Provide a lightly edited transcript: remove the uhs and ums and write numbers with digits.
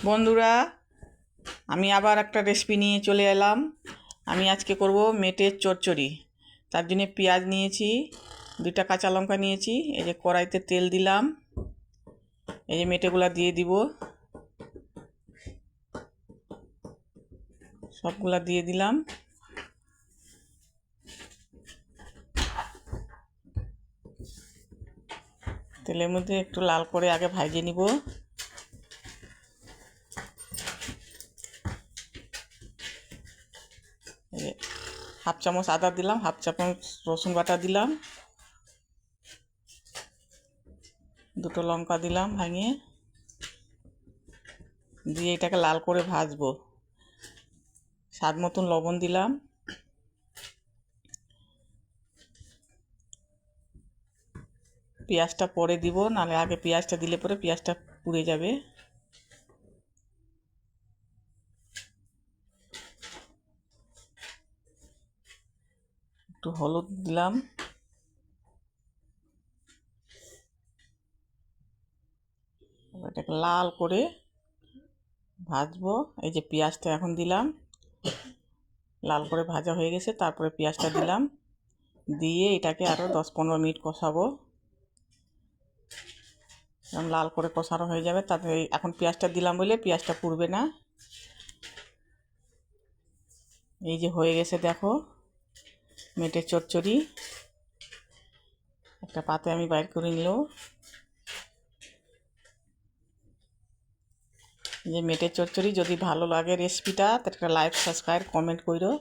বন্ধুরা, আমি আবার একটা রেসিপি নিয়ে চলে এলাম। আমি আজকে করব মেটের চচ্চড়ি। তার জন্য পেঁয়াজ নিয়েছি, 2টা কাঁচা লঙ্কা নিয়েছি। এই যে কড়াইতে তেল দিলাম, এই যে মেটেগুলা দিয়ে দিব, সবগুলা দিয়ে দিলাম। তেলের মধ্যে একটু লাল করে আগে ভাজে নিব। হাফ চামচ আদা দিলাম, হাফ চামচ রসুন বাটা দিলাম, 2টো লঙ্কা দিলাম ভাঙিয়ে, দিয়ে এটাকে লাল করে ভাজবো। স্বাদ মতন লবণ দিলাম। পেঁয়াজটা পরে দিব, নাহলে আগে পেঁয়াজটা দিলে পরে পেঁয়াজটা পুড়ে যাবে। একটু হলুদ দিলাম, এটাকে লাল করে ভাজবো। এই যে পেঁয়াজটা এখন দিলাম, লাল করে ভাজা হয়ে গেছে। তারপরে পেঁয়াজটা দিলাম, দিয়ে এটাকে আরও 10-15 মিনিট কষাবো। লাল করে কষানো হয়ে যাবে। তারপরে এখন পেঁয়াজটা দিলাম বলে পেঁয়াজটা পুড়বে না। এই যে হয়ে গেছে, দেখো মেটের চচ্চড়ি। একটা পাতে আমি বাইর করে নিল। যে মেটের চচ্চড়ি যদি ভালো লাগে রেসিপিটা, তাহলে একটা লাইক, সাবস্ক্রাইব, কমেন্ট করো।